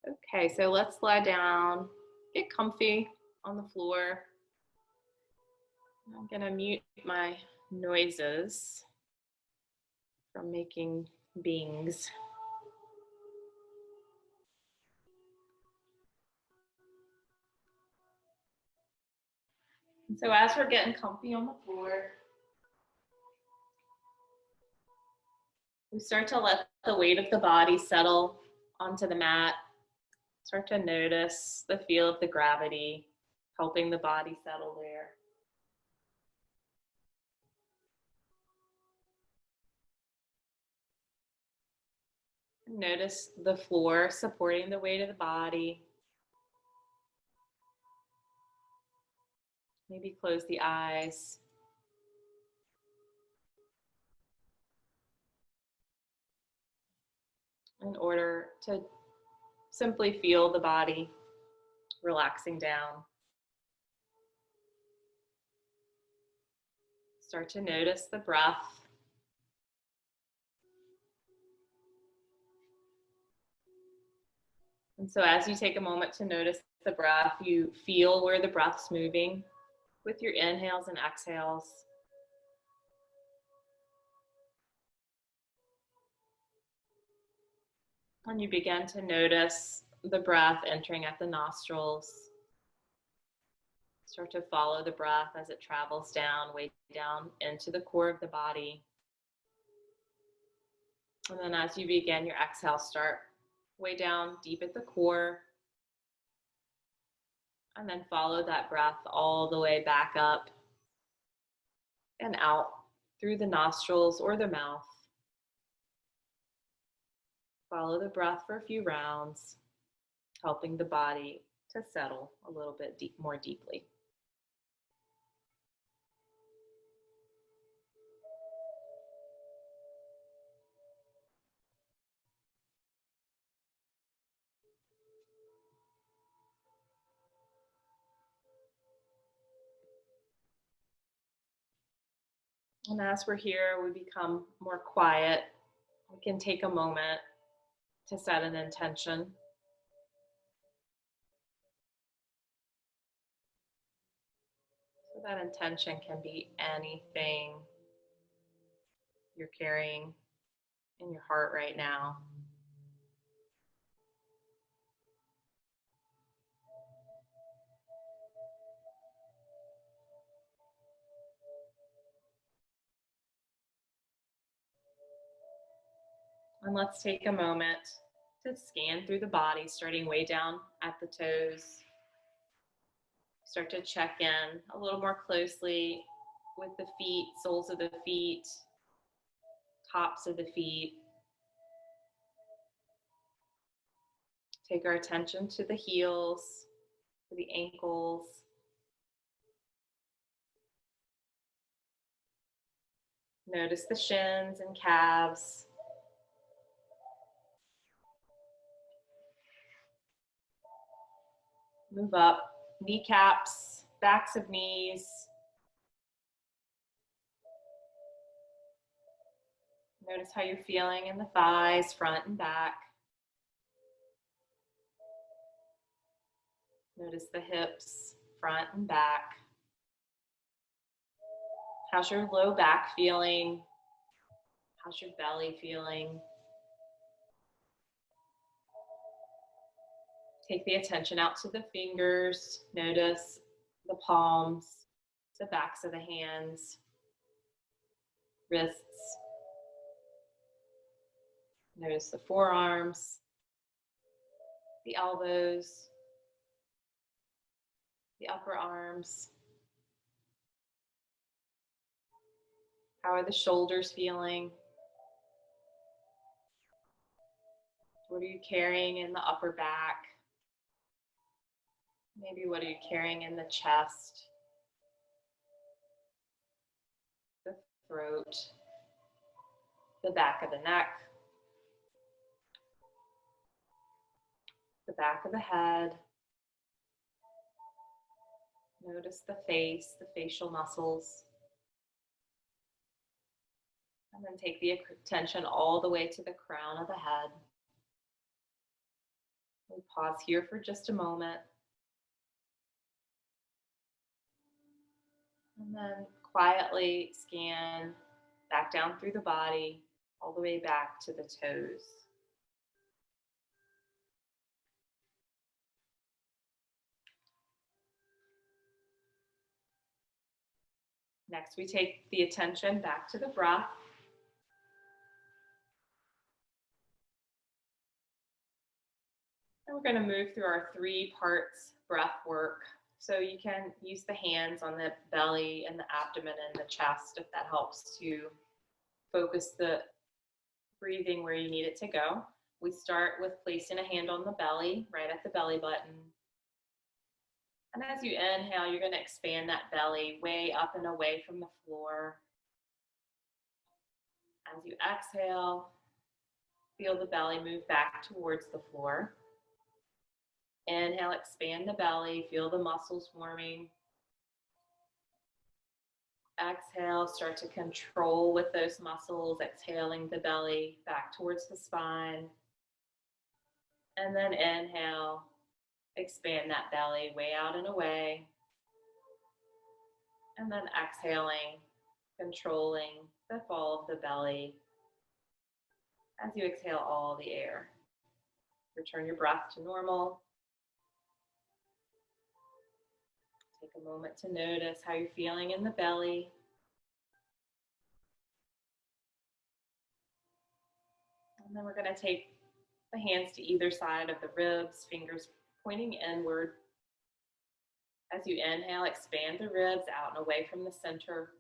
Okay, so let's lie down, get comfy on the floor. I'm gonna mute my noises from making bings. And so as we're getting comfy on the floor, we start to let the weight of the body settle onto the mat. Start to notice the feel of the gravity, helping the body settle there. Notice the floor supporting the weight of the body. Maybe close the eyes. In order to simply feel the body relaxing down. Start to notice the breath. And so as you take a moment to notice the breath, you feel where the breath's moving with your inhales and exhales. And you begin to notice the breath entering at the nostrils. Start to follow the breath as it travels down, way down into the core of the body. And then as you begin your exhale, start way down deep at the core. And then follow that breath all the way back up and out through the nostrils or the mouth. Follow the breath for a few rounds, helping the body to settle a little bit more deeply. And as we're here, we become more quiet. We can take a moment to set an intention. So that intention can be anything you're carrying in your heart right now. And let's take a moment to scan through the body, starting way down at the toes. Start to check in a little more closely with the feet, soles of the feet, tops of the feet. Take our attention to the heels, to the ankles. Notice the shins and calves. Move up, kneecaps, backs of knees. Notice how you're feeling in the thighs, front and back. Notice the hips, front and back. How's your low back feeling? How's your belly feeling? Take the attention out to the fingers. Notice the palms, the backs of the hands, wrists. Notice the forearms, the elbows, the upper arms. How are the shoulders feeling? What are you carrying in the upper back? Maybe what are you carrying in the chest, the throat, the back of the neck, the back of the head. Notice the face, the facial muscles. And then take the attention all the way to the crown of the head. We Pause here for just a moment. And then quietly scan back down through the body, all the way back to the toes. Next, we take the attention back to the breath. And we're going to move through our 3 parts breath work. So you can use the hands on the belly and the abdomen and the chest if that helps to focus the breathing where you need it to go. We start with placing a hand on the belly, right at the belly button. And as you inhale, you're going to expand that belly way up and away from the floor. As you exhale, feel the belly move back towards the floor. Inhale, expand the belly, feel the muscles forming. Exhale, start to control with those muscles, exhaling the belly back towards the spine. And then inhale, expand that belly way out and away. And then exhaling, controlling the fall of the belly as you exhale all the air. Return your breath to normal. Take a moment to notice how you're feeling in the belly. And then we're going to take the hands to either side of the ribs, fingers pointing inward. As you inhale, expand the ribs out and away from the center.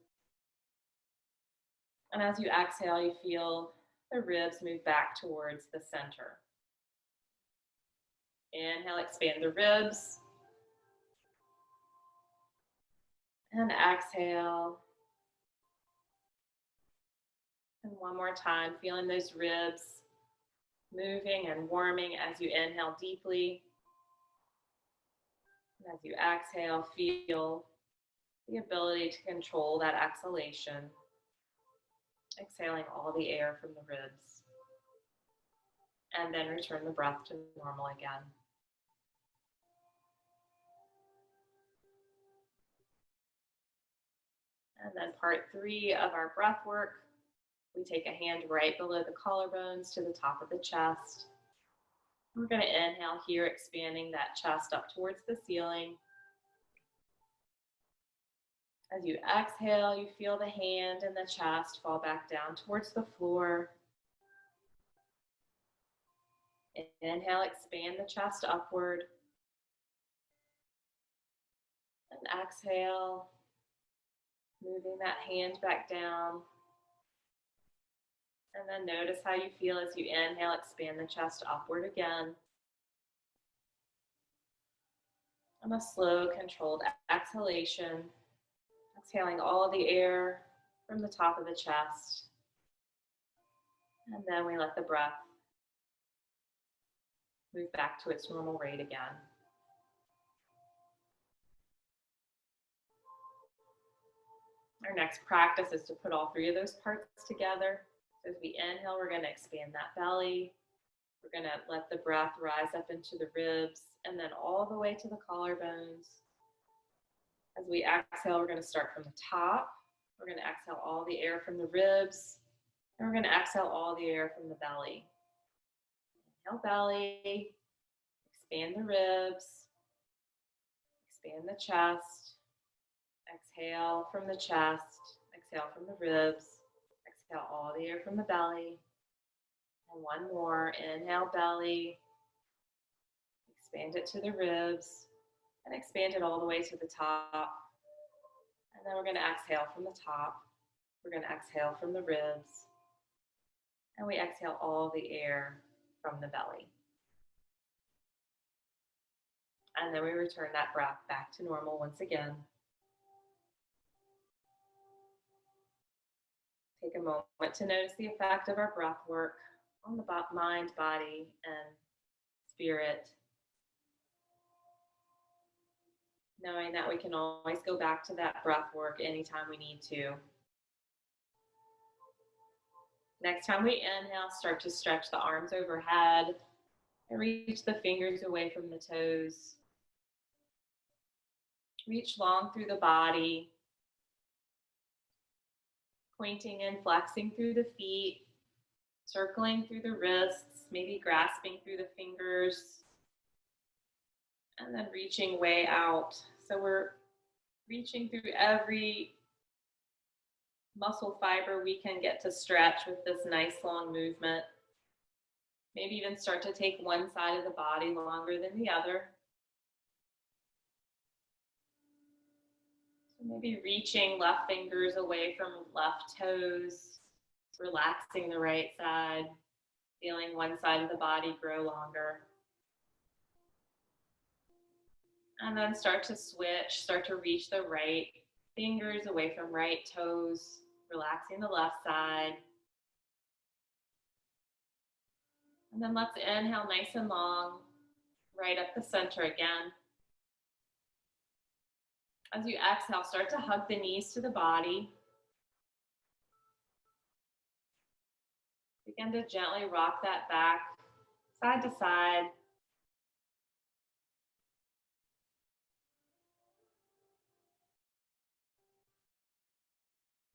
And as you exhale, you feel the ribs move back towards the center. Inhale, expand the ribs. And exhale. And one more time, feeling those ribs moving and warming as you inhale deeply. And as you exhale, feel the ability to control that exhalation. Exhaling all the air from the ribs. And then return the breath to normal again. And then part 3 of our breath work, we take a hand right below the collarbones to the top of the chest. We're going to inhale here, expanding that chest up towards the ceiling. As you exhale, you feel the hand and the chest fall back down towards the floor. Inhale, expand the chest upward. And exhale, moving that hand back down. And then notice how you feel as you inhale, expand the chest upward again. And a slow, controlled exhalation. Exhaling all of the air from the top of the chest. And then we let the breath move back to its normal rate again. Our next practice is to put all 3 of those parts together. So as we inhale, we're going to expand that belly. We're going to let the breath rise up into the ribs and then all the way to the collarbones. As we exhale, we're going to start from the top. We're going to exhale all the air from the ribs. And we're going to exhale all the air from the belly. Inhale, belly. Expand the ribs. Expand the chest. Exhale from the chest. Exhale from the ribs. Exhale all the air from the belly. And one more. Inhale, belly. Expand it to the ribs. And expand it all the way to the top. And then we're going to exhale from the top. We're going to exhale from the ribs. And we exhale all the air from the belly. And then we return that breath back to normal once again. Take a moment to notice the effect of our breath work on the mind, body, and spirit. Knowing that we can always go back to that breath work anytime we need to. Next time we inhale, start to stretch the arms overhead. And reach the fingers away from the toes. Reach long through the body, pointing and flexing through the feet, circling through the wrists, maybe grasping through the fingers, and then reaching way out. So we're reaching through every muscle fiber we can get to stretch with this nice long movement. Maybe even start to take one side of the body longer than the other. So maybe reaching left fingers away from left toes, relaxing the right side, feeling one side of the body grow longer. And then start to switch, start to reach the right fingers away from right toes, relaxing the left side. And then let's inhale nice and long, right up the center again. As you exhale, start to hug the knees to the body. Begin to gently rock that back, side to side.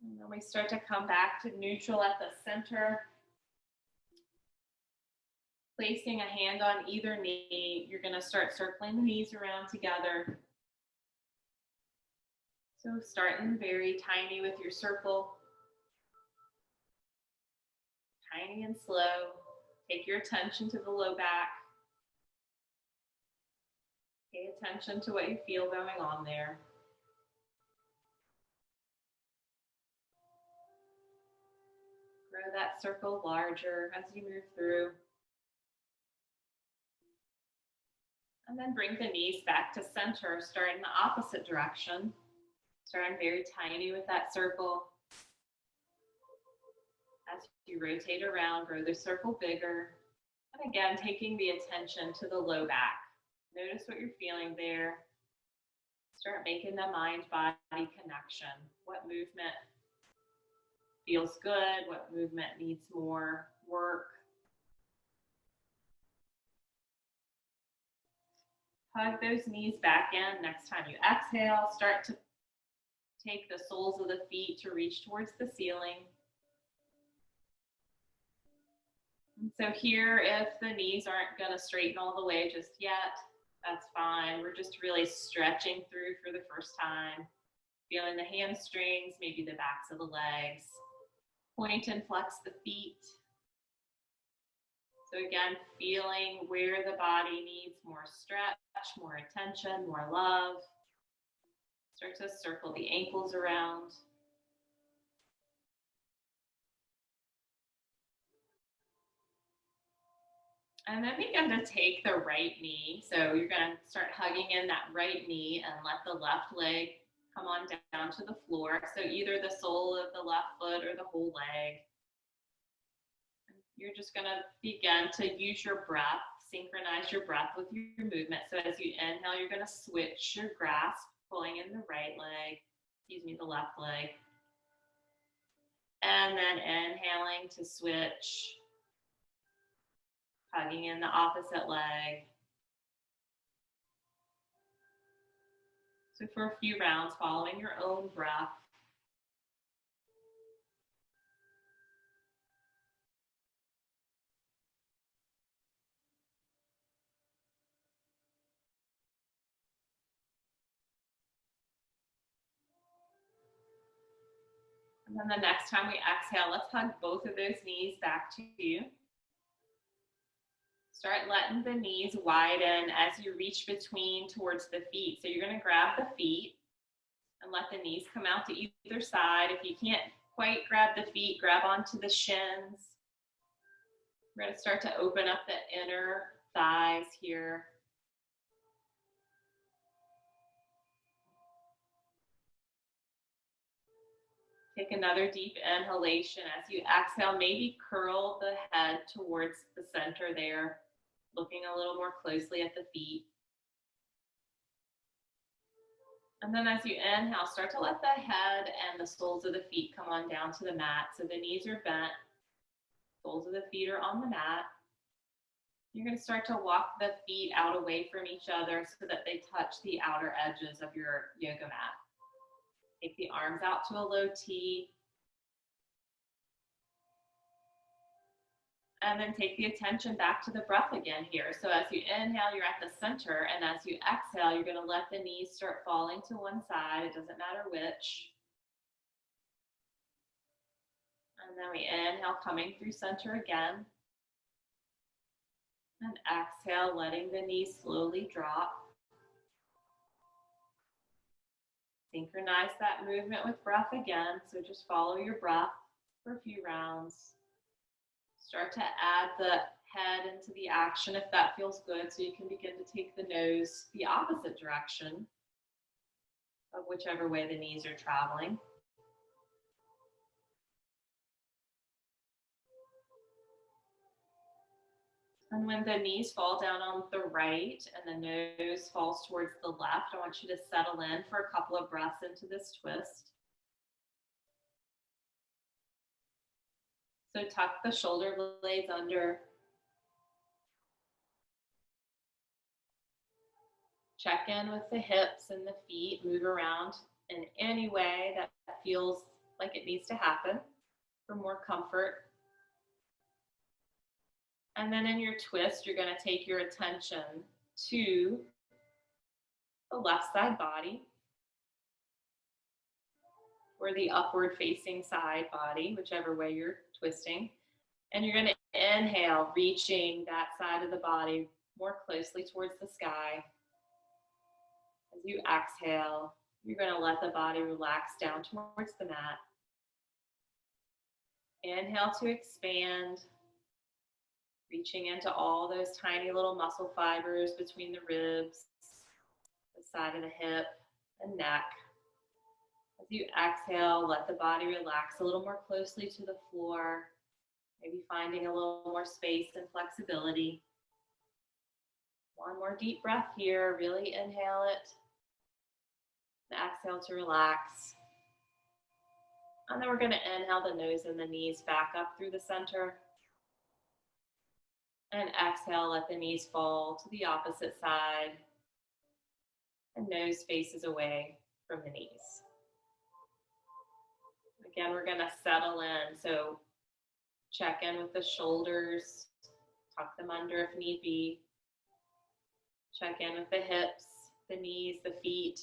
And then we start to come back to neutral at the center. Placing a hand on either knee, you're going to start circling the knees around together. So starting very tiny with your circle. Tiny and slow. Take your attention to the low back. Pay attention to what you feel going on there. Grow that circle larger as you move through. And then bring the knees back to center, starting the opposite direction. Starting very tiny with that circle. As you rotate around, grow the circle bigger. And again, taking the attention to the low back. Notice what you're feeling there. Start making the mind-body connection. What movement feels good? What movement needs more work? Hug those knees back in. Next time you exhale, start to take the soles of the feet to reach towards the ceiling. And so here, if the knees aren't going to straighten all the way just yet, that's fine. We're just really stretching through for the first time. Feeling the hamstrings, maybe the backs of the legs. Point and flex the feet. So again, feeling where the body needs more stretch, more attention, more love. Start to circle the ankles around. And then begin to take the right knee. So you're going to start hugging in that right knee and let the left leg come on down to the floor. So either the sole of the left foot or the whole leg. You're just going to begin to use your breath, synchronize your breath with your movement. So as you inhale, you're going to switch your grasp, pulling in the right leg, the left leg. And then inhaling to switch, hugging in the opposite leg. So for a few rounds, following your own breath. And then the next time we exhale, let's hug both of those knees back to you. Start letting the knees widen as you reach between towards the feet. So you're going to grab the feet and let the knees come out to either side. If you can't quite grab the feet, grab onto the shins. We're going to start to open up the inner thighs here. Take another deep inhalation. As you exhale, maybe curl the head towards the center there, looking a little more closely at the feet. And then as you inhale, start to let the head and the soles of the feet come on down to the mat. So the knees are bent, soles of the feet are on the mat. You're going to start to walk the feet out away from each other so that they touch the outer edges of your yoga mat. Take the arms out to a low T. And then take the attention back to the breath again here. So as you inhale, you're at the center. And as you exhale, you're going to let the knees start falling to one side. It doesn't matter which. And then we inhale, coming through center again. And exhale, letting the knees slowly drop. Synchronize that movement with breath again. So just follow your breath for a few rounds. Start to add the head into the action if that feels good. So you can begin to take the nose the opposite direction of whichever way the knees are traveling. And when the knees fall down on the right and the nose falls towards the left, I want you to settle in for a couple of breaths into this twist. So tuck the shoulder blades under. Check in with the hips and the feet. Move around in any way that feels like it needs to happen for more comfort. And then in your twist, you're going to take your attention to the left side body or the upward facing side body, whichever way you're twisting. And you're going to inhale, reaching that side of the body more closely towards the sky. As you exhale, you're going to let the body relax down towards the mat. Inhale to expand, reaching into all those tiny little muscle fibers between the ribs, the side of the hip and neck. As you exhale, let the body relax a little more closely to the floor, maybe finding a little more space and flexibility. One more deep breath here. Really inhale it. And exhale to relax. And then we're going to inhale the nose and the knees back up through the center. And exhale, let the knees fall to the opposite side. And nose faces away from the knees. Again, we're going to settle in. So check in with the shoulders. Tuck them under if need be. Check in with the hips, the knees, the feet.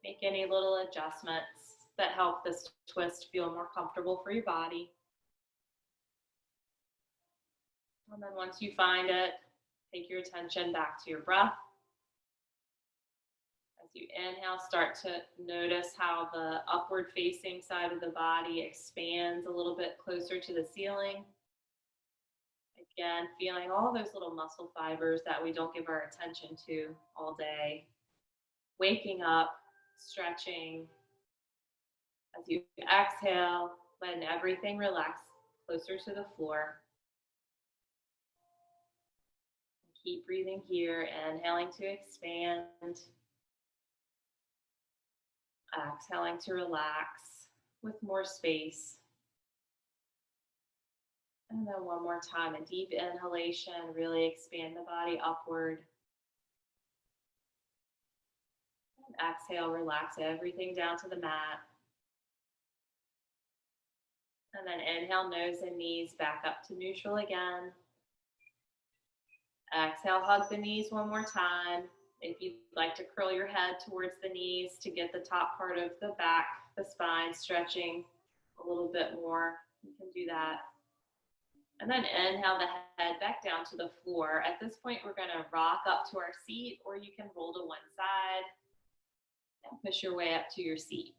Make any little adjustments that help this twist feel more comfortable for your body. And then once you find it, take your attention back to your breath. As you inhale, start to notice how the upward facing side of the body expands a little bit closer to the ceiling. Again, feeling all those little muscle fibers that we don't give our attention to all day. Waking up, stretching. As you exhale, letting everything relax closer to the floor. Keep breathing here, inhaling to expand. Exhaling to relax with more space. And then one more time, a deep inhalation, really expand the body upward. And exhale, relax everything down to the mat. And then inhale, nose and knees back up to neutral again. Exhale, hug the knees one more time. If you'd like to curl your head towards the knees to get the top part of the back, the spine stretching a little bit more, you can do that. And then inhale the head back down to the floor. At this point, we're going to rock up to our seat, or you can roll to one side and push your way up to your seat.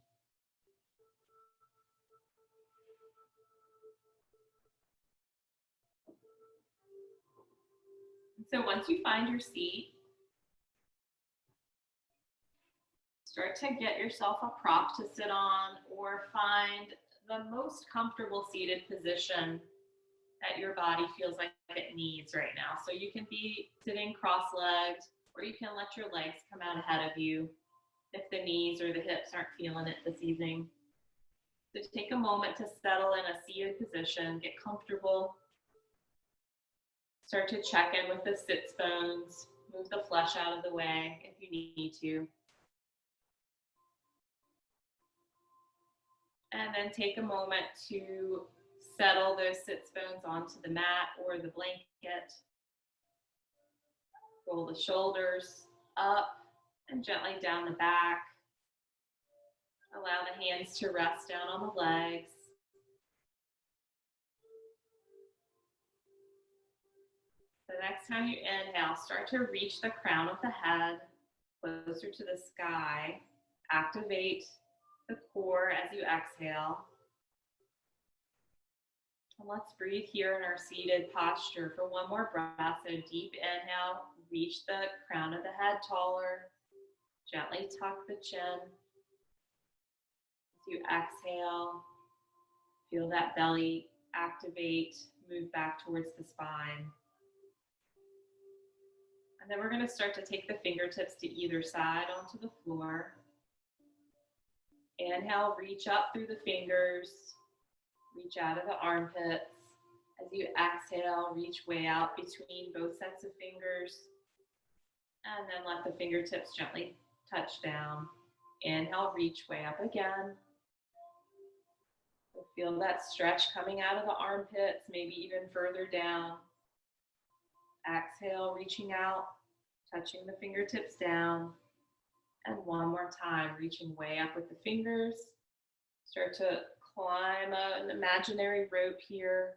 So once you find your seat, start to get yourself a prop to sit on, or find the most comfortable seated position that your body feels like it needs right now. So you can be sitting cross-legged, or you can let your legs come out ahead of you if the knees or the hips aren't feeling it this evening. So take a moment to settle in a seated position, get comfortable. Start to check in with the sits bones. Move the flesh out of the way if you need to. And then take a moment to settle those sits bones onto the mat or the blanket. Roll the shoulders up and gently down the back. Allow the hands to rest down on the legs. The next time you inhale, start to reach the crown of the head closer to the sky. Activate the core as you exhale. And let's breathe here in our seated posture for one more breath. So deep inhale, reach the crown of the head taller. Gently tuck the chin. As you exhale, feel that belly activate, move back towards the spine. And then we're going to start to take the fingertips to either side onto the floor. Inhale, reach up through the fingers, reach out of the armpits. As you exhale, reach way out between both sets of fingers. And then let the fingertips gently touch down. Inhale, reach way up again. So feel that stretch coming out of the armpits, maybe even further down. Exhale, reaching out, touching the fingertips down. And one more time, reaching way up with the fingers. Start to climb an imaginary rope here.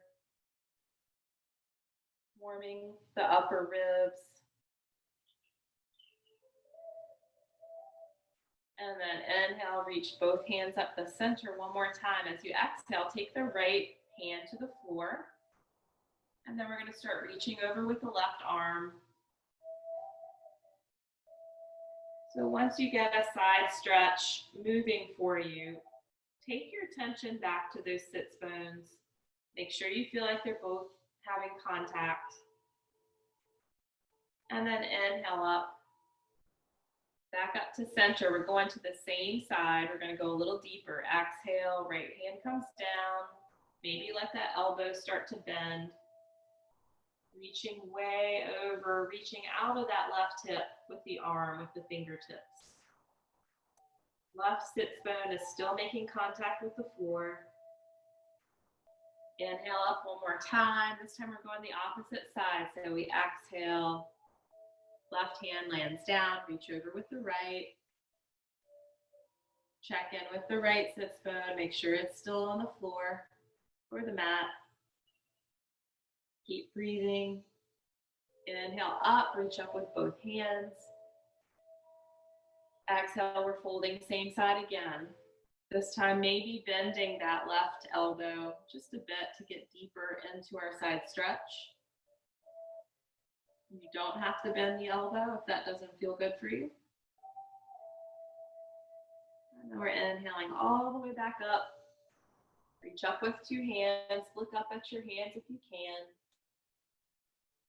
Warming the upper ribs. And then inhale, reach both hands up the center one more time. As you exhale, take the right hand to the floor. And then we're going to start reaching over with the left arm. So once you get a side stretch moving for you, take your attention back to those sits bones. Make sure you feel like they're both having contact. And then inhale up. Back up to center. We're going to the same side. We're going to go a little deeper. Exhale, right hand comes down. Maybe let that elbow start to bend. Reaching way over, reaching out of that left hip with the arm, with the fingertips. Left sits bone is still making contact with the floor. Inhale up one more time. This time we're going the opposite side. So we exhale. Left hand lands down, reach over with the right. Check in with the right sits bone. Make sure it's still on the floor or the mat. Keep breathing. Inhale up, reach up with both hands. Exhale, we're folding same side again. This time maybe bending that left elbow just a bit to get deeper into our side stretch. You don't have to bend the elbow if that doesn't feel good for you. And then we're inhaling all the way back up. Reach up with two hands. Look up at your hands if you can.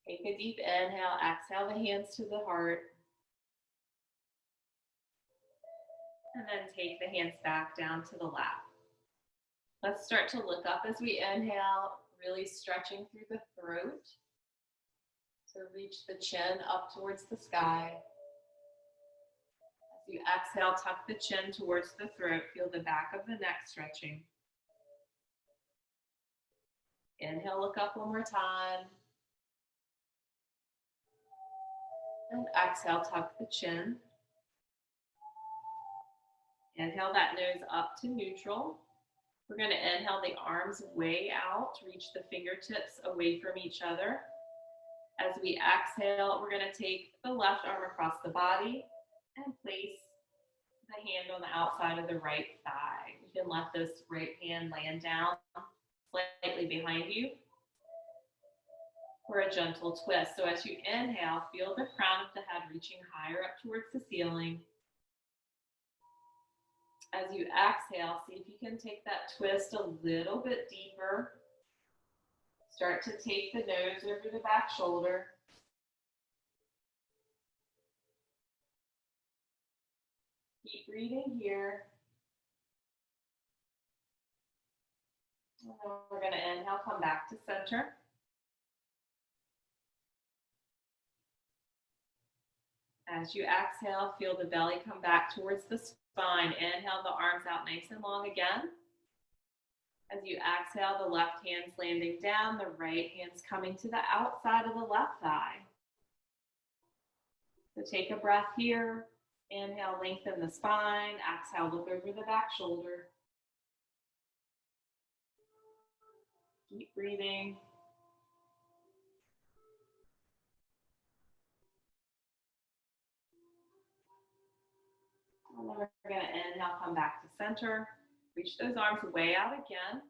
Take a deep inhale. Exhale the hands to the heart. And then take the hands back down to the lap. Let's start to look up as we inhale, really stretching through the throat. So reach the chin up towards the sky. As you exhale, tuck the chin towards the throat. Feel the back of the neck stretching. Inhale, look up one more time. And exhale, tuck the chin. Inhale that nose up to neutral. We're going to inhale the arms way out, reach the fingertips away from each other. As we exhale, we're going to take the left arm across the body and place the hand on the outside of the right thigh. You can let this right hand land down slightly behind you for a gentle twist. So as you inhale, feel the crown of the head reaching higher up towards the ceiling. As you exhale, see if you can take that twist a little bit deeper. Start to take the nose over the back shoulder. Keep breathing here. And then we're going to inhale, come back to center. As you exhale, feel the belly come back towards the spine. Inhale the arms out nice and long again. As you exhale, the left hand's landing down, the right hand's coming to the outside of the left thigh. So take a breath here. Inhale, lengthen the spine. Exhale, look over the back shoulder. Keep breathing. And then we're going to inhale, come back to center. Reach those arms way out again.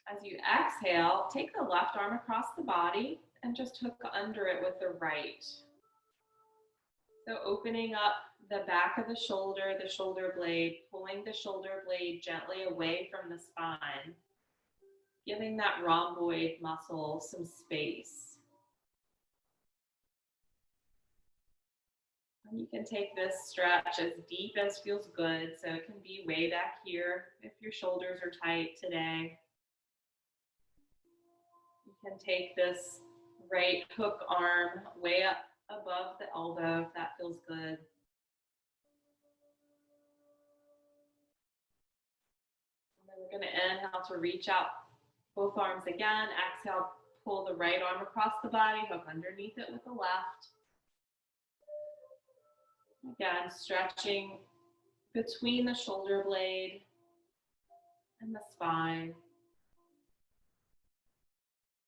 As you exhale, take the left arm across the body and just hook under it with the right. So opening up the back of the shoulder blade, pulling the shoulder blade gently away from the spine, giving that rhomboid muscle some space. And you can take this stretch as deep as feels good. So it can be way back here if your shoulders are tight today. You can take this right hook arm way up above the elbow if that feels good. And then we're going to inhale to reach out both arms again. Exhale, pull the right arm across the body, hook underneath it with the left. Again, stretching between the shoulder blade and the spine.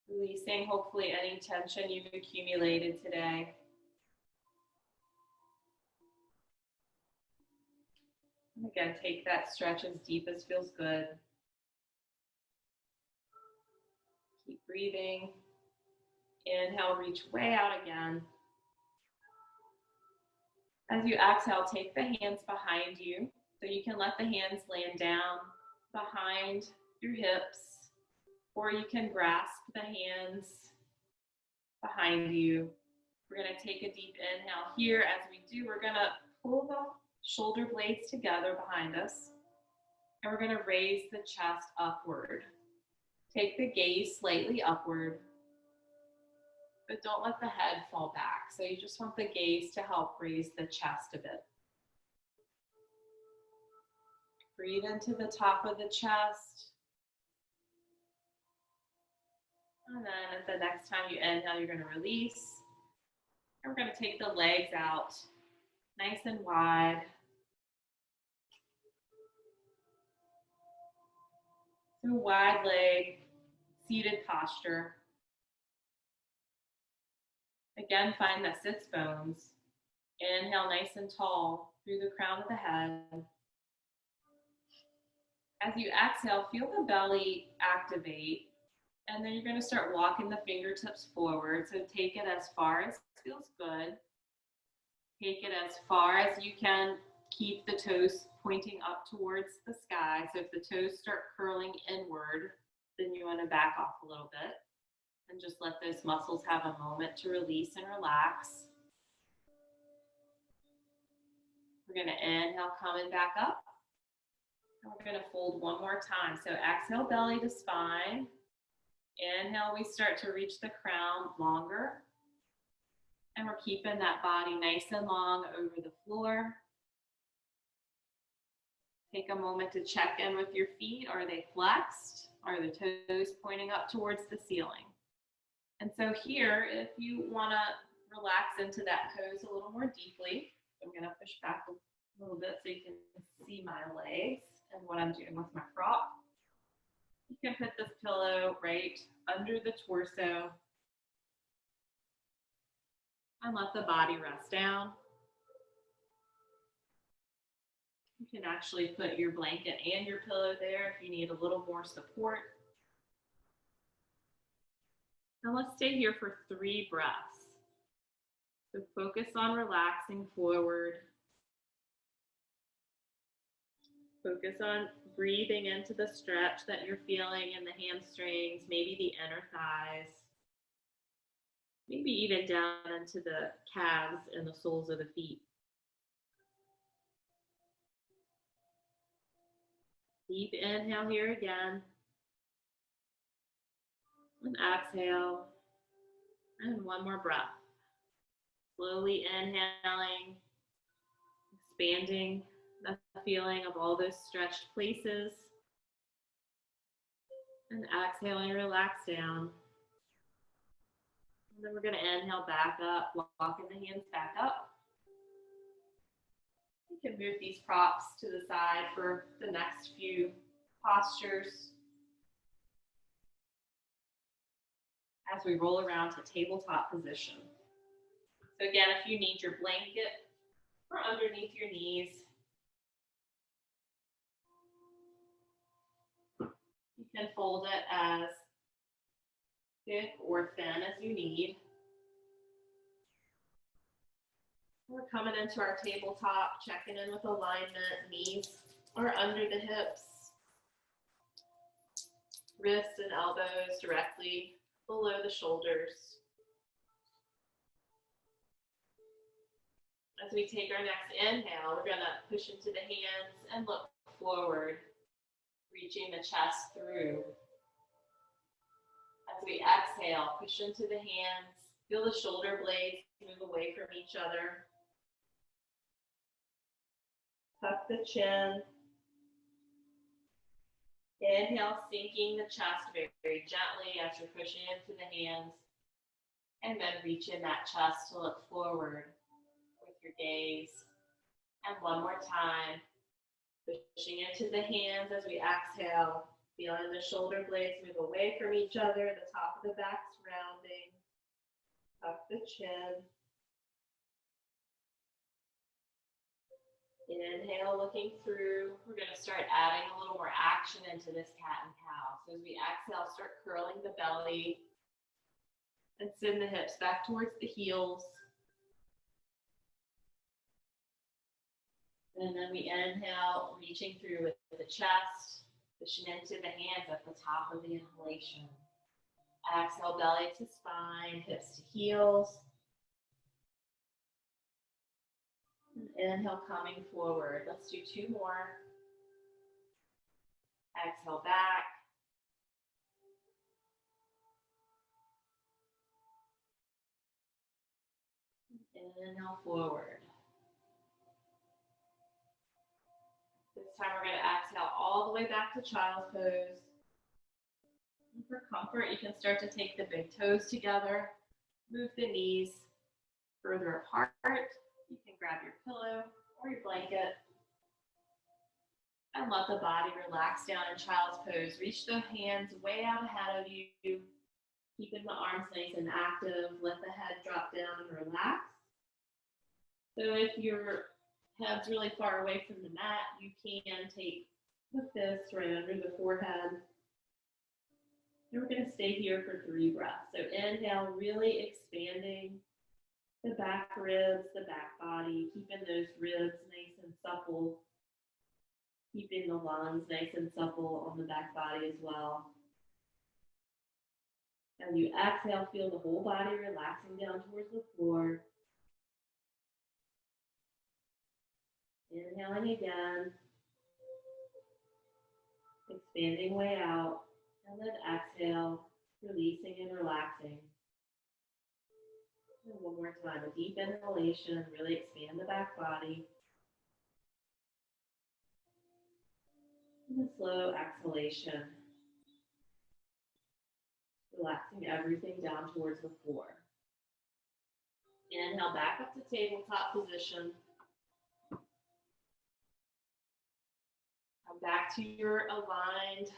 Releasing hopefully any tension you've accumulated today. And again, take that stretch as deep as feels good. Keep breathing. Inhale, reach way out again. As you exhale, take the hands behind you. So you can let the hands land down behind your hips, or you can grasp the hands behind you. We're going to take a deep inhale here. As we do, we're going to pull the shoulder blades together behind us, and we're going to raise the chest upward. Take the gaze slightly upward, but don't let the head fall back. So you just want the gaze to help raise the chest a bit. Breathe into the top of the chest. And then at the next time you inhale, you're going to release. And we're going to take the legs out nice and wide. So wide leg, seated posture. Again, find the sits bones. Inhale nice and tall through the crown of the head. As you exhale, feel the belly activate. And then you're going to start walking the fingertips forward. So take it as far as feels good. Take it as far as you can. Keep the toes pointing up towards the sky. So if the toes start curling inward, then you want to back off a little bit and just let those muscles have a moment to release and relax. We're going to inhale, coming back up. And we're going to fold one more time. So exhale, belly to spine. Inhale, we start to reach the crown longer. And we're keeping that body nice and long over the floor. Take a moment to check in with your feet. Are they flexed? Are the toes pointing up towards the ceiling? And so here, if you want to relax into that pose a little more deeply, I'm going to push back a little bit so you can see my legs and what I'm doing with my prop. You can put this pillow right under the torso and let the body rest down. You can actually put your blanket and your pillow there if you need a little more support. Now let's stay here for 3 breaths. So focus on relaxing forward. Focus on breathing into the stretch that you're feeling in the hamstrings, maybe the inner thighs, maybe even down into the calves and the soles of the feet. Deep inhale here again. And exhale. And one more breath. Slowly inhaling, expanding the feeling of all those stretched places. And exhaling, relax down. And then we're going to inhale back up, walking the hands back up. You can move these props to the side for the next few postures as we roll around to tabletop position. So again, if you need your blanket or underneath your knees, you can fold it as thick or thin as you need. We're coming into our tabletop, checking in with alignment. Knees are under the hips, wrists and elbows directly below the shoulders. As we take our next inhale, we're going to push into the hands and look forward, reaching the chest through. As we exhale, push into the hands, feel the shoulder blades move away from each other. Tuck the chin. Inhale, sinking the chest very, very gently as you're pushing into the hands. And then reach in that chest to look forward with your gaze. And one more time, pushing into the hands as we exhale, feeling the shoulder blades move away from each other, the top of the back's rounding. Tuck the chin. Inhale, looking through. We're going to start adding a little more action into this cat and cow. So as we exhale, start curling the belly and send the hips back towards the heels. And then we inhale, reaching through with the chest, pushing into the hands at the top of the inhalation. Exhale, belly to spine, hips to heels. Inhale, coming forward. Let's do two more. Exhale back. Inhale forward. This time we're going to exhale all the way back to child's pose. And for comfort, you can start to take the big toes together, move the knees further apart. You can grab your pillow or your blanket and let the body relax down in child's pose. Reach the hands way out ahead of you, keeping the arms nice and active. Let the head drop down and relax. So if your head's really far away from the mat, you can take the fists right under the forehead. And we're going to stay here for 3 breaths. So inhale, really expanding the back ribs, the back body, keeping those ribs nice and supple, keeping the lungs nice and supple on the back body as well. As you exhale, feel the whole body relaxing down towards the floor. Inhaling again, expanding way out, and then exhale, releasing and relaxing. And one more time, a deep inhalation, really expand the back body. And a slow exhalation, relaxing everything down towards the floor. Inhale back up to tabletop position. Come back to your aligned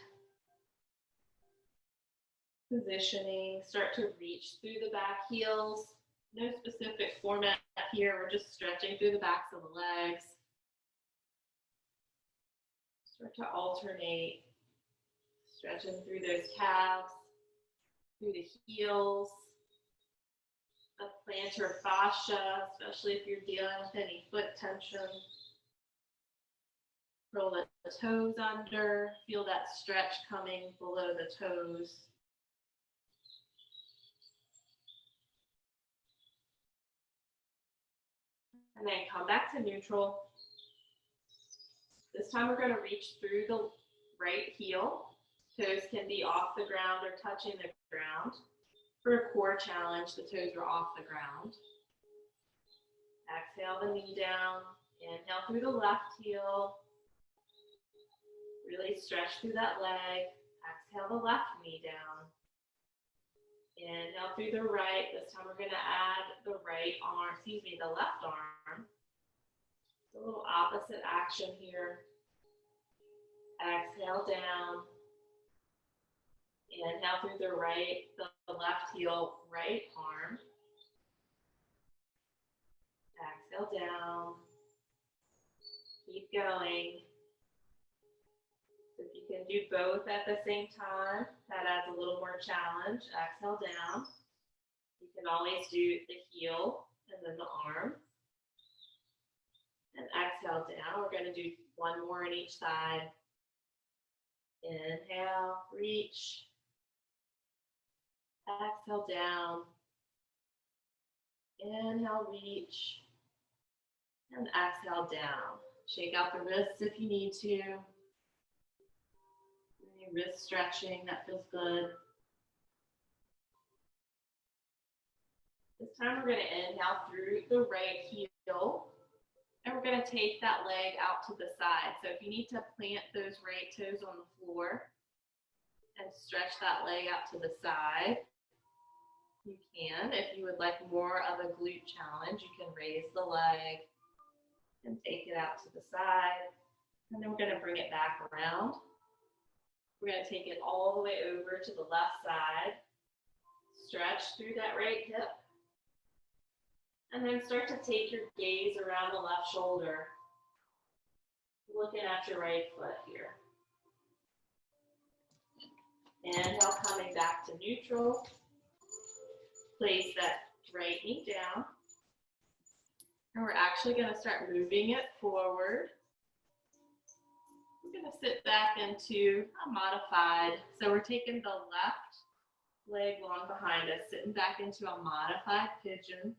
positioning. Start to reach through the back heels. No specific format here. We're just stretching through the backs of the legs. Start to alternate, stretching through those calves, through the heels, the plantar fascia, especially if you're dealing with any foot tension. Roll the toes under, feel that stretch coming below the toes. And then come back to neutral. This time we're going to reach through the right heel. Toes can be off the ground or touching the ground. For a core challenge, the toes are off the ground. Exhale the knee down. Inhale through the left heel. Really stretch through that leg. Exhale the left knee down. Inhale through the right. This time we're going to add the the left arm. A little opposite action here. Exhale down. Inhale through the left heel, right arm. Exhale down. Keep going. If you can do both at the same time, that adds a little more challenge. Exhale down. You can always do the heel and then the arm. And exhale down. We're going to do one more on each side. Inhale, reach. Exhale down. Inhale, reach. And exhale down. Shake out the wrists if you need to. Any wrist stretching, that feels good. This time we're going to inhale through the right heel. And we're going to take that leg out to the side. So if you need to plant those right toes on the floor and stretch that leg out to the side, you can. If you would like more of a glute challenge, you can raise the leg and take it out to the side. And then we're going to bring it back around. We're going to take it all the way over to the left side. Stretch through that right hip. And then start to take your gaze around the left shoulder. Looking at your right foot here. Inhale, coming back to neutral. Place that right knee down. And we're actually going to start moving it forward. We're going to sit back into a modified. So we're taking the left leg long behind us, sitting back into a modified pigeon.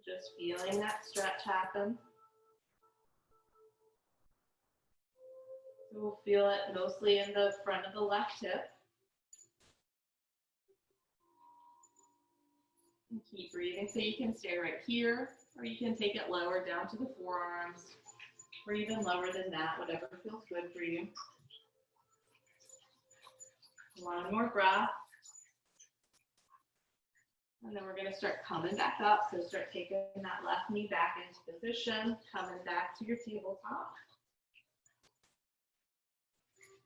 Just feeling that stretch happen. So we'll feel it mostly in the front of the left hip. And keep breathing. So you can stay right here, or you can take it lower down to the forearms, or even lower than that, whatever feels good for you. One more breath. And then we're going to start coming back up. So start taking that left knee back into position, coming back to your tabletop.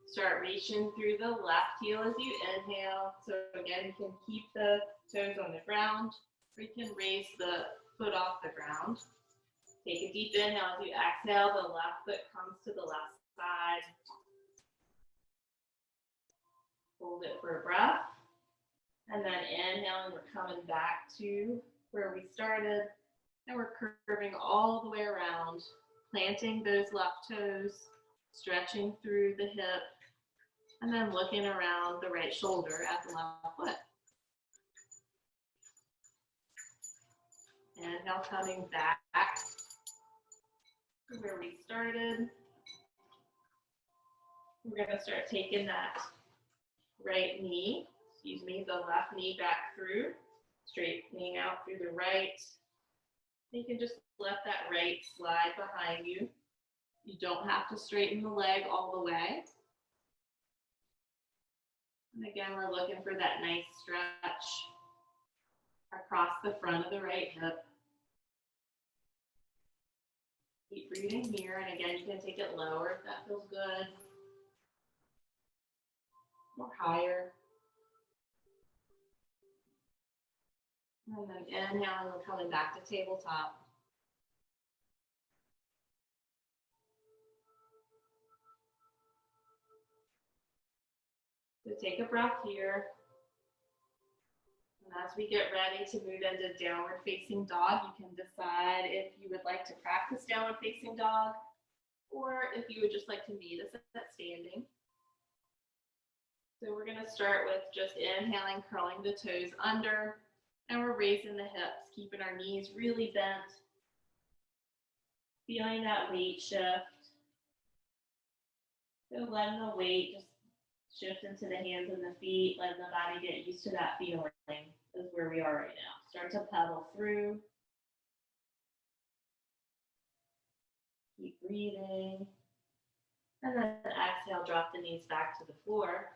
Start reaching through the left heel as you inhale. So again, you can keep the toes on the ground, or you can raise the foot off the ground. Take a deep inhale as you exhale. The left foot comes to the left side. Hold it for a breath. And then inhaling, we're coming back to where we started. And we're curving all the way around, planting those left toes, stretching through the hip, and then looking around the right shoulder at the left foot. Inhale, coming back to where we started. We're going to start taking that the left knee back through, straightening out through the right. You can just let that right slide behind you. You don't have to straighten the leg all the way. And again, we're looking for that nice stretch across the front of the right hip. Keep breathing here, and again, you can take it lower if that feels good. Or higher. And then inhaling, we're coming back to tabletop. So take a breath here. And as we get ready to move into downward facing dog, you can decide if you would like to practice downward facing dog, or if you would just like to meet us at standing. So we're going to start with just inhaling, curling the toes under, and we're raising the hips, keeping our knees really bent. Feeling that weight shift. So letting the weight just shift into the hands and the feet, letting the body get used to that feeling is where we are right now. Start to pedal through. breathing. And then exhale, drop the knees back to the floor.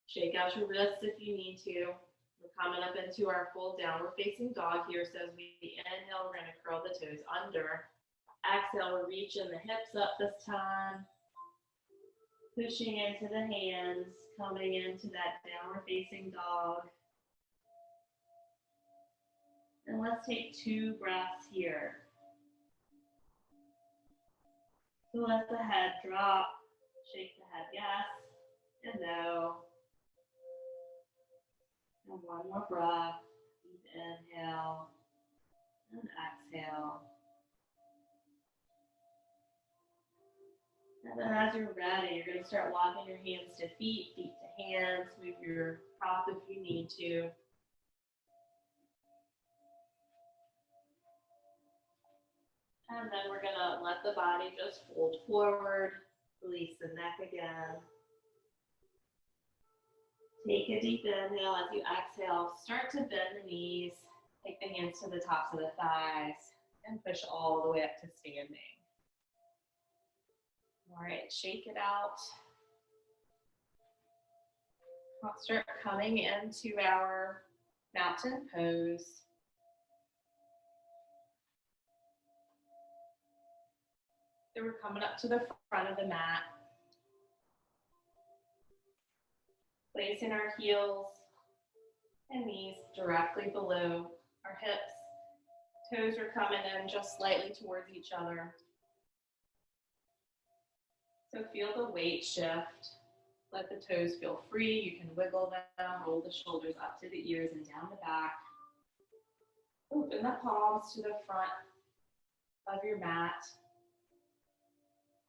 Shake out your wrists if you need to. We're coming up into our full downward facing dog here. So as we inhale, we're going to curl the toes under. Exhale, we're reaching the hips up this time. Pushing into the hands, coming into that downward facing dog. And let's take 2 breaths here. So let the head drop. Shake the head yes and no. And one more breath. Deep inhale and exhale. And then as you're ready, you're going to start walking your hands to feet, feet to hands. Move your prop if you need to. And then we're going to let the body just fold forward. Release the neck again. Take a deep inhale. As you exhale, start to bend the knees. Take the hands to the tops of the thighs and push all the way up to standing. All right, shake it out. Let's start coming into our mountain pose. So we're coming up to the front of the mat. Placing our heels and knees directly below our hips. Toes are coming in just slightly towards each other. So feel the weight shift. Let the toes feel free. You can wiggle them, roll the shoulders up to the ears and down the back. Open the palms to the front of your mat.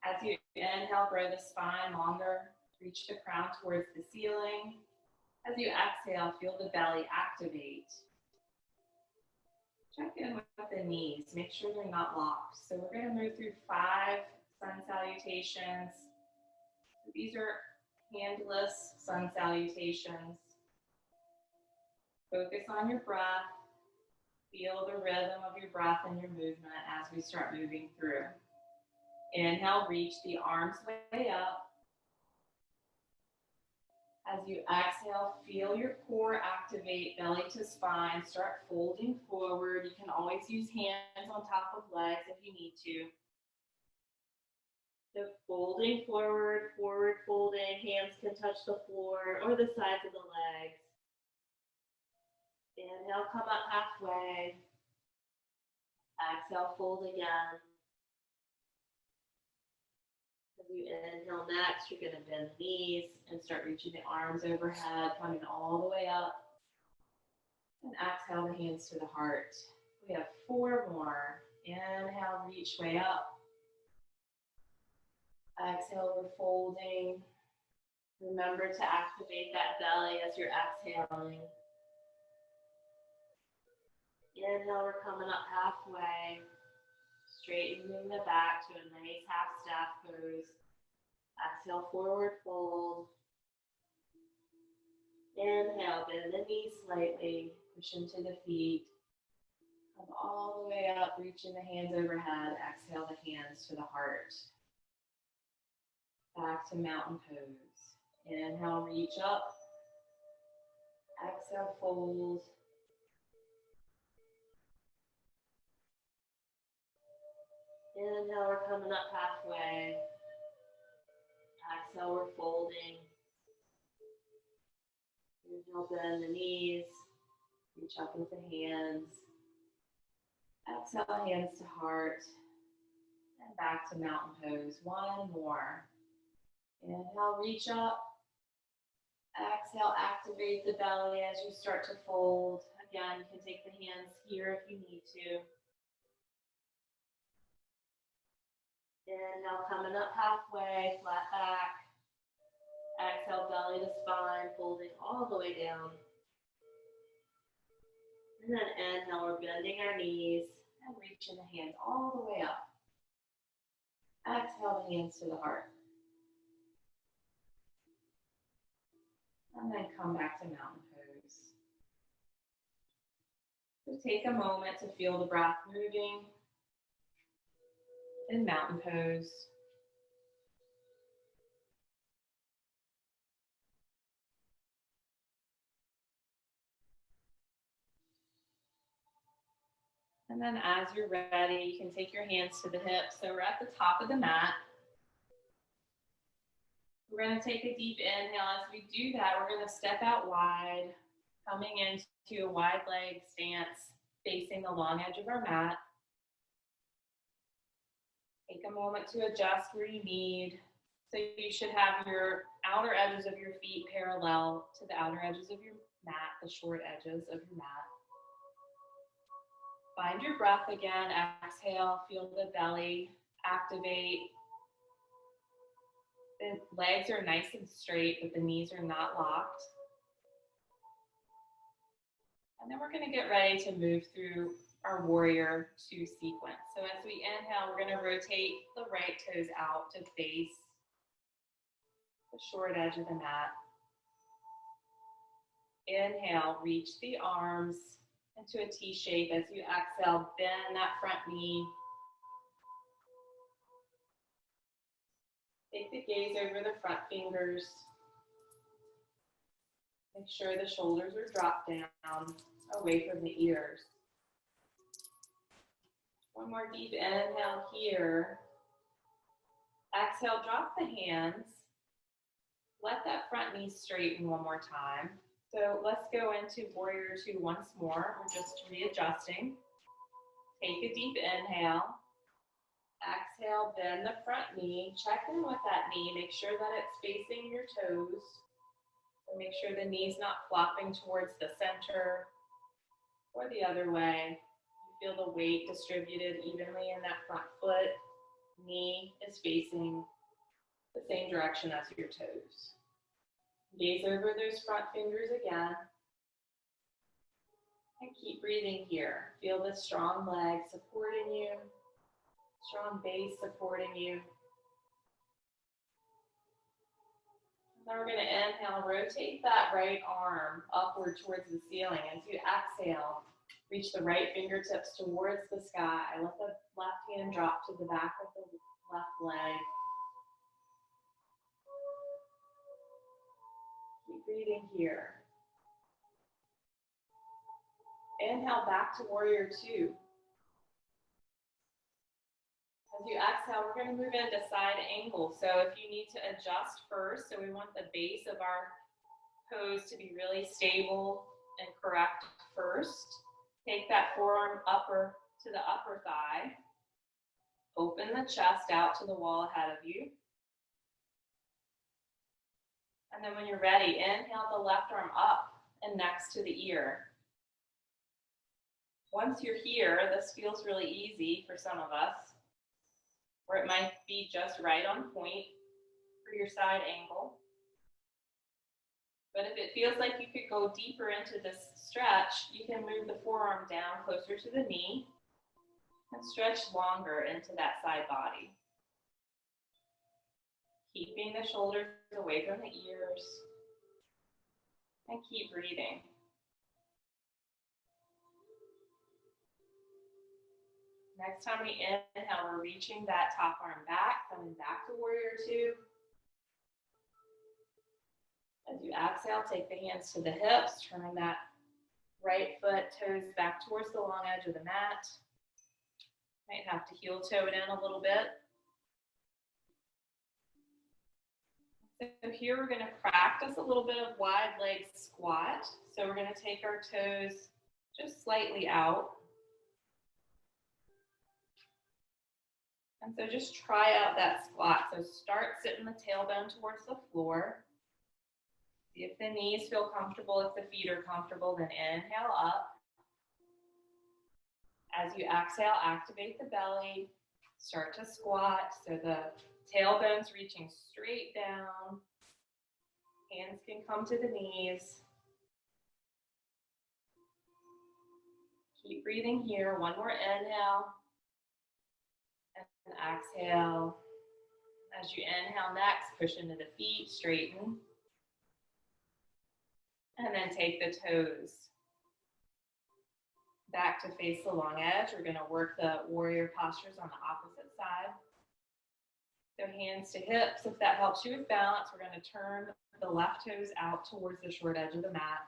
As you inhale, grow the spine longer. Reach the crown towards the ceiling. As you exhale, feel the belly activate. Check in with the knees. Make sure they're not locked. So we're going to move through 5 sun salutations. So these are handless sun salutations. Focus on your breath. Feel the rhythm of your breath and your movement as we start moving through. Inhale, reach the arms way up. As you exhale, feel your core activate, belly to spine. Start folding forward. You can always use hands on top of legs if you need to. So folding forward, forward folding. Hands can touch the floor or the sides of the legs. Inhale, come up halfway. Exhale, fold again. As you inhale next, you're going to bend the knees and start reaching the arms overhead, coming all the way up. And exhale the hands to the heart. We have 4 more. Inhale, reach way up. Exhale, we're folding. Remember to activate that belly as you're exhaling. Inhale, we're coming up halfway. Straightening the back to a nice half staff pose. Exhale, forward fold. Inhale, bend the knees slightly. Push into the feet. Come all the way up, reaching the hands overhead. Exhale the hands to the heart. Back to mountain pose. Inhale, reach up. Exhale, fold. Inhale, we're coming up halfway. Exhale, we're folding. Inhale, bend the knees. Reach up with the hands. Exhale, hands to heart. And back to mountain pose. 1 more. Inhale, reach up. Exhale, activate the belly as you start to fold. Again, you can take the hands here if you need to. Inhale, coming up halfway, flat back. Exhale, belly to spine, folding all the way down. And then inhale, we're bending our knees and reaching the hands all the way up. Exhale, the hands to the heart. And then come back to mountain pose. So take a moment to feel the breath moving. in mountain pose. And then as you're ready, you can take your hands to the hips. So we're at the top of the mat. We're going to take a deep inhale. As we do that, we're going to step out wide, coming into a wide leg stance, facing the long edge of our mat. Take a moment to adjust where you need. So you should have your outer edges of your feet parallel to the outer edges of your mat, the short edges of your mat. Find your breath again. Exhale, feel the belly activate. The legs are nice and straight, but the knees are not locked. And then we're going to get ready to move through our warrior two sequence. So as we inhale, we're going to rotate the right toes out to face the short edge of the mat. Inhale, reach the arms into a T shape. As you exhale, bend that front knee. Take the gaze over the front fingers. Make sure the shoulders are dropped down, away from the ears. One more deep inhale here. Exhale, drop the hands. Let that front knee straighten one more time. So let's go into warrior two once more. We're just readjusting. Take a deep inhale. Exhale, bend the front knee. Check in with that knee. Make sure that it's facing your toes. So make sure the knee's not flopping towards the center or the other way. You feel the weight distributed evenly in that front foot. Knee is facing the same direction as your toes. Gaze over those front fingers again. And keep breathing here. Feel the strong leg supporting you. Strong base supporting you. Then we're going to inhale, rotate that right arm upward towards the ceiling. As you exhale, reach the right fingertips towards the sky. Let the left hand drop to the back of the left leg. Keep breathing here. Inhale back to warrior two. As you exhale, we're going to move into side angle. So if you need to adjust first, so we want the base of our pose to be really stable and correct first. Take that forearm upper to the upper thigh. Open the chest out to the wall ahead of you. And then when you're ready, inhale the left arm up and next to the ear. Once you're here, this feels really easy for some of us, or it might be just right on point for your side angle. But if it feels like you could go deeper into this stretch, you can move the forearm down closer to the knee and stretch longer into that side body. Keeping the shoulders away from the ears. And keep breathing. Next time we inhale, we're reaching that top arm back, coming back to warrior two. As you exhale, take the hands to the hips, turning that right foot, toes back towards the long edge of the mat. Might have to heel toe it in a little bit. So here we're going to practice a little bit of wide leg squat. So we're going to take our toes just slightly out. And so just try out that squat. So start sitting the tailbone towards the floor. See if the knees feel comfortable. If the feet are comfortable, then inhale up. As you exhale, activate the belly. Start to squat. So the tailbone's reaching straight down. Hands can come to the knees. Keep breathing here. One more inhale. And exhale. As you inhale next, push into the feet, straighten. And then take the toes back to face the long edge. We're going to work the warrior postures on the opposite side. So hands to hips. If that helps you with balance, we're going to turn the left toes out towards the short edge of the mat.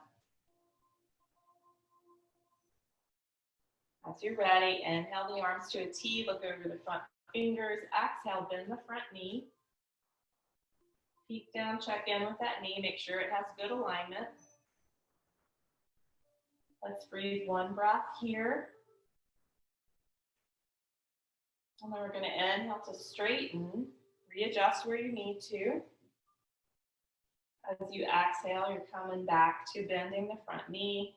As you're ready, inhale the arms to a T, look over the front fingers. Exhale, bend the front knee. Peek down, check in with that knee, make sure it has good alignment. Let's breathe one breath here. And then we're going to inhale to straighten, readjust where you need to. As you exhale, you're coming back to bending the front knee.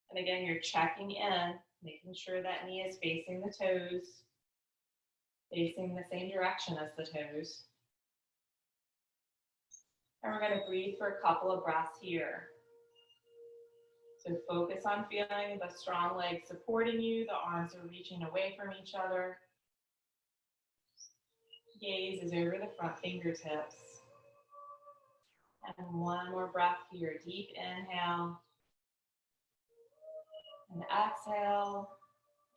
And again, you're checking in, making sure that knee is facing the toes, facing the same direction as the toes. And we're going to breathe for a couple of breaths here. So focus on feeling the strong legs supporting you. The arms are reaching away from each other. Gaze is over the front fingertips. And one more breath here. Deep inhale. And exhale.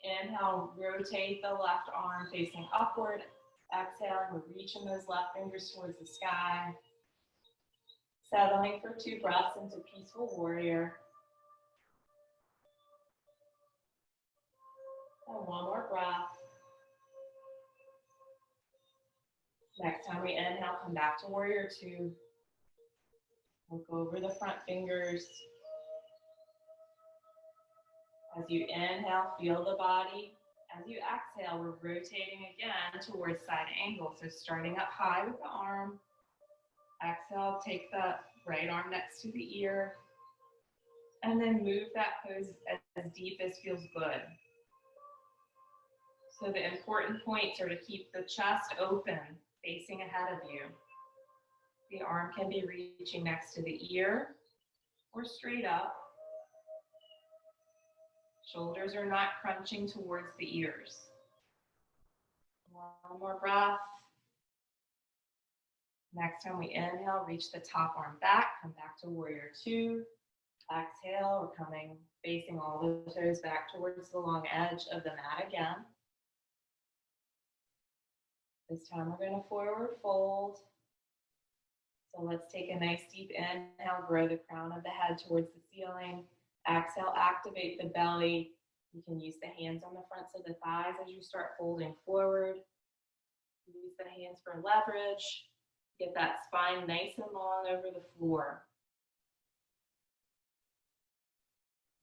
Inhale, rotate the left arm facing upward. Exhale, we're reaching those left fingers towards the sky. Settling for 2 breaths into peaceful warrior. And one more breath. Next time we inhale, come back to warrior 2. Look over the front fingers. As you inhale, feel the body. As you exhale, we're rotating again towards side angle. So starting up high with the arm. Exhale, take the right arm next to the ear. And then move that pose as deep as feels good. So the important points are to keep the chest open, facing ahead of you. The arm can be reaching next to the ear or straight up. Shoulders are not crunching towards the ears. One more breath. Next time we inhale, reach the top arm back, come back to warrior 2. Exhale, we're coming, facing all the toes back towards the long edge of the mat again. This time we're going to forward fold. So let's take a nice deep inhale, grow the crown of the head towards the ceiling. Exhale, activate the belly. You can use the hands on the fronts of the thighs as you start folding forward. Use the hands for leverage. Get that spine nice and long over the floor.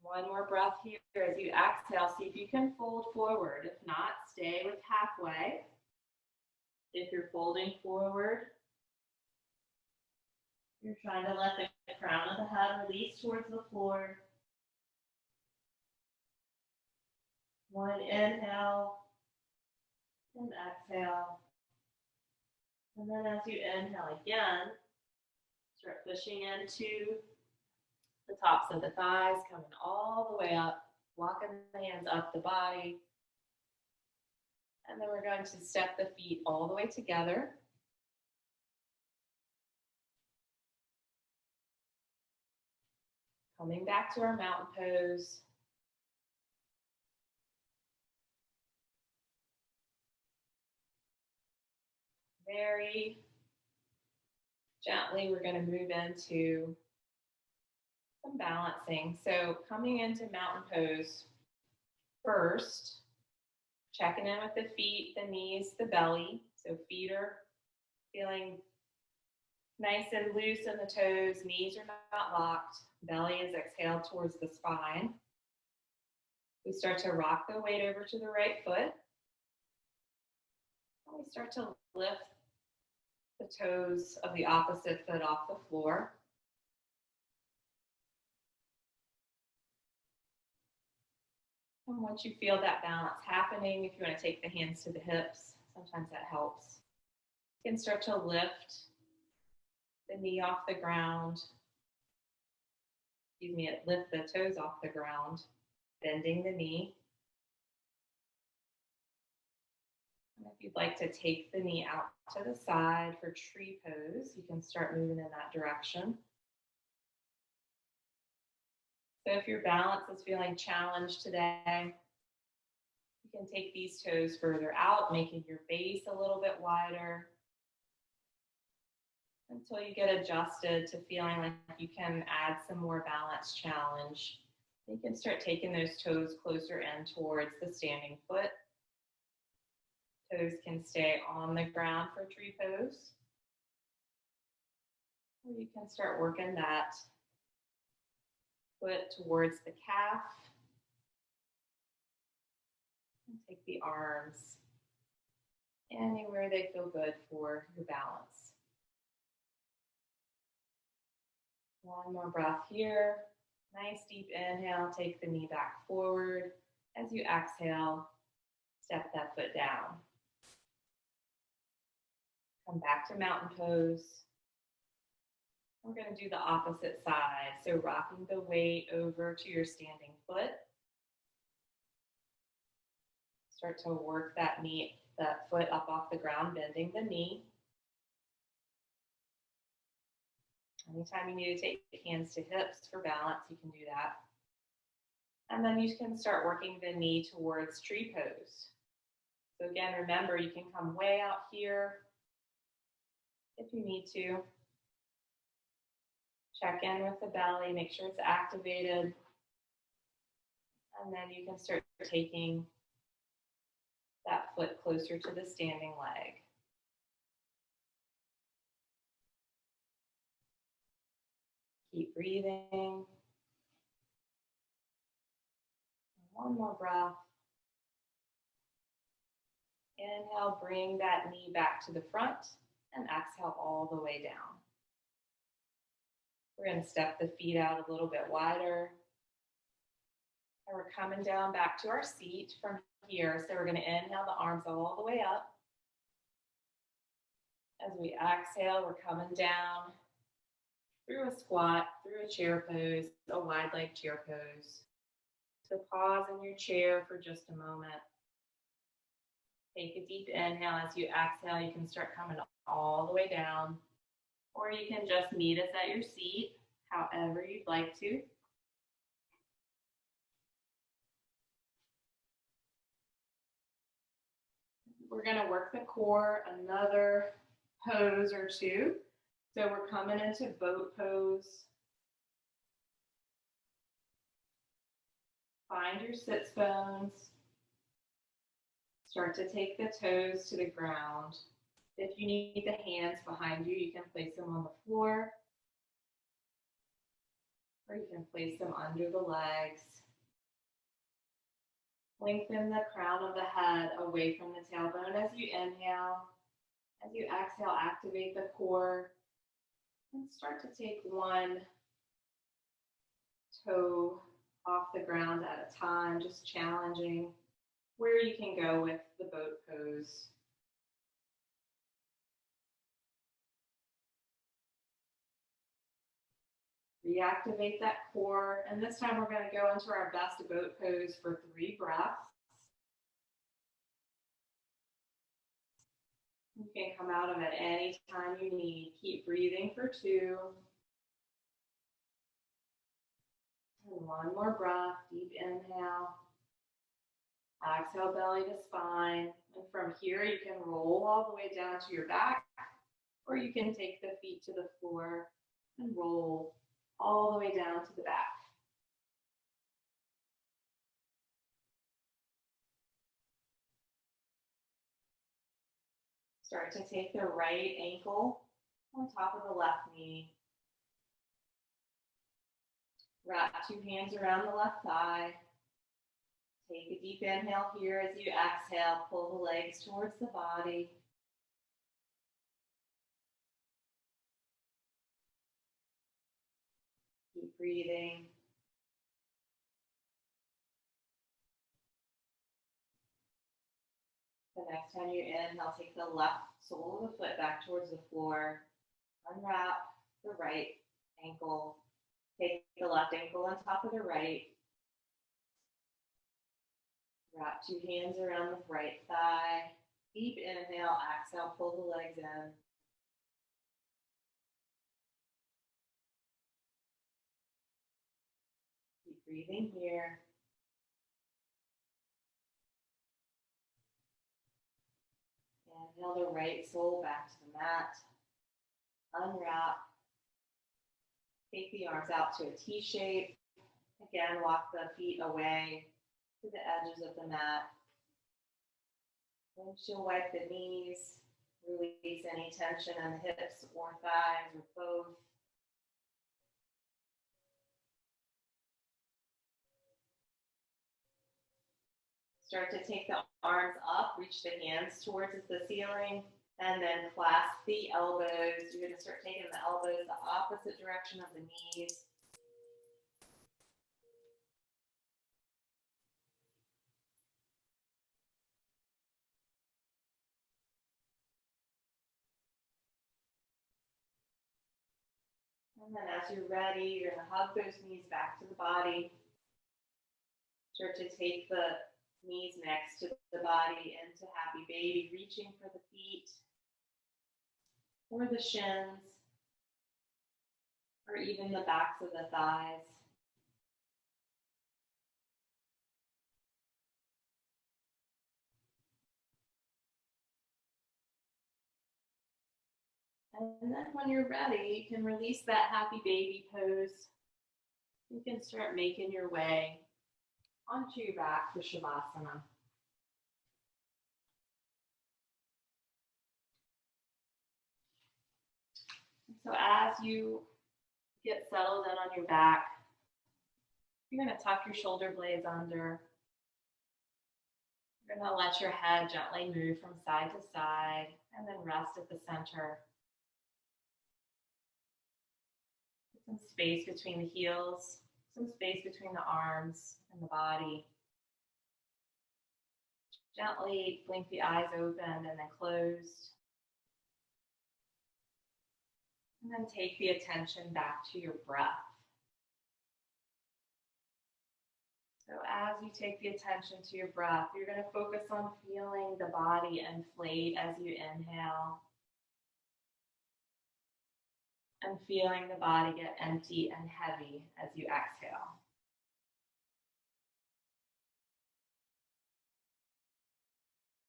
One more breath here. As you exhale, see if you can fold forward. If not, stay with halfway. If you're folding forward, you're trying to let the crown of the head release towards the floor. One inhale and exhale. And then as you inhale again, start pushing into the tops of the thighs, coming all the way up, walking the hands up the body. And then we're going to step the feet all the way together. Coming back to our mountain pose. Very gently, we're going to move into some balancing. So coming into mountain pose, first, checking in with the feet, the knees, the belly. So feet are feeling nice and loose in the toes, knees are not locked, belly is exhaled towards the spine. We start to rock the weight over to the right foot. And we start to lift the toes of the opposite foot off the floor. And once you feel that balance happening, if you want to take the hands to the hips, sometimes that helps. You can start to lift the knee off the ground. Lift the toes off the ground, bending the knee. And if you'd like to take the knee out to the side for tree pose, you can start moving in that direction. So if your balance is feeling challenged today, you can take these toes further out, making your base a little bit wider. until you get adjusted to feeling like you can add some more balance challenge. You can start taking those toes closer in towards the standing foot. Toes can stay on the ground for tree pose. Or you can start working that foot towards the calf. And take the arms anywhere they feel good for your balance. One more breath here. Nice deep inhale, take the knee back forward. As you exhale, step that foot down. Come back to mountain pose. We're going to do the opposite side. So rocking the weight over to your standing foot. Start to work that foot up off the ground, bending the knee. Anytime you need to take hands to hips for balance, you can do that. And then you can start working the knee towards tree pose. So again, remember, you can come way out here if you need to. Check in with the belly, make sure it's activated. And then you can start taking that foot closer to the standing leg. Keep breathing. One more breath. Inhale, bring that knee back to the front, and exhale all the way down. We're going to step the feet out a little bit wider. And we're coming down back to our seat from here. So we're going to inhale the arms all the way up. As we exhale, we're coming down through a squat, through a chair pose, a wide leg chair pose. So pause in your chair for just a moment. Take a deep inhale. As you exhale, you can start coming all the way down. Or you can just meet us at your seat, however you'd like to. We're going to work the core another pose or two. So we're coming into boat pose. Find your sits bones. Start to take the toes to the ground. If you need the hands behind you, you can place them on the floor. Or you can place them under the legs. Lengthen the crown of the head away from the tailbone as you inhale. As you exhale, activate the core. And start to take one toe off the ground at a time, just challenging where you can go with the boat pose. Reactivate that core, and this time we're going to go into our best boat pose for 3 breaths. You can come out of it any time you need. Keep breathing for 2. And one more breath, deep inhale. Exhale, belly to spine. And from here, you can roll all the way down to your back, or you can take the feet to the floor and roll all the way down to the back. Start to take the right ankle on top of the left knee. Wrap 2 hands around the left thigh. Take a deep inhale here. As you exhale, pull the legs towards the body. Keep breathing. The next time you inhale, take the left sole of the foot back towards the floor. Unwrap the right ankle. Take the left ankle on top of the right. Wrap 2 hands around the right thigh. Deep inhale, exhale, pull the legs in. Keep breathing here. Inhale the right sole back to the mat. Unwrap. Take the arms out to a T shape. Again, walk the feet away to the edges of the mat. Windshield wipe the knees. Release any tension in the hips or thighs or both. Start to take the arms up, reach the hands towards the ceiling, and then clasp the elbows. You're going to start taking the elbows the opposite direction of the knees. And then as you're ready, you're going to hug those knees back to the body. Start to take the knees next to the body into happy baby, reaching for the feet or the shins or even the backs of the thighs. And then when you're ready, you can release that happy baby pose. You can start making your way onto your back for Shavasana. So as you get settled in on your back, you're going to tuck your shoulder blades under. You're going to let your head gently move from side to side and then rest at the center. Put some space between the heels, some space between the arms and the body. Gently blink the eyes open and then closed. And then take the attention back to your breath. So as you take the attention to your breath, you're going to focus on feeling the body inflate as you inhale and feeling the body get empty and heavy as you exhale.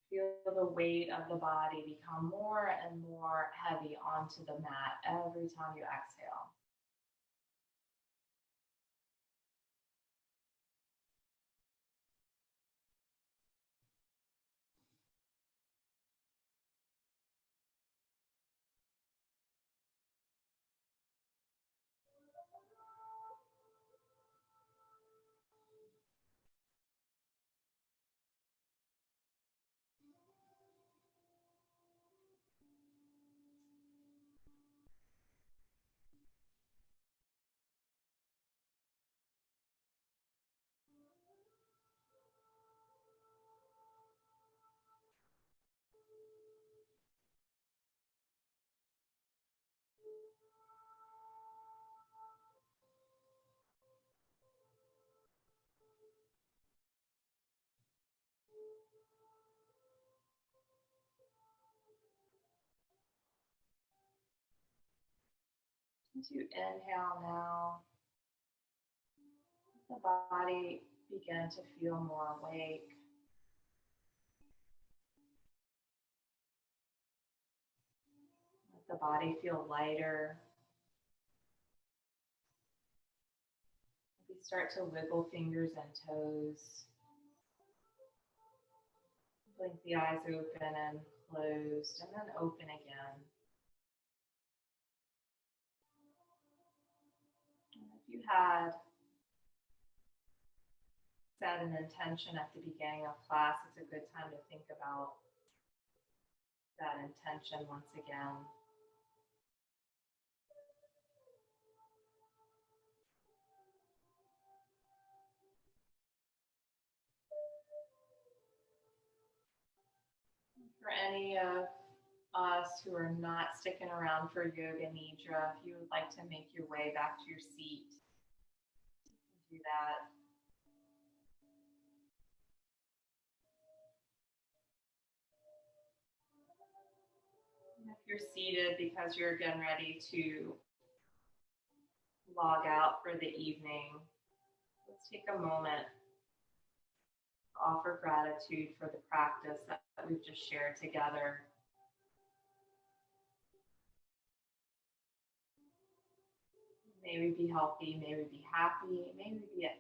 Feel the weight of the body become more and more heavy onto the mat every time you exhale. As you inhale now, let the body begin to feel more awake. Let the body feel lighter. Maybe start to wiggle fingers and toes. Blink the eyes open and closed, and then open again. And if you had set an intention at the beginning of class, it's a good time to think about that intention once again. For any of us who are not sticking around for Yoga Nidra, if you would like to make your way back to your seat, you can do that. And if you're seated because you're getting ready to log out for the evening, let's take a moment to offer gratitude for the practice that we've just shared together. May we be healthy. May we be happy. May we be at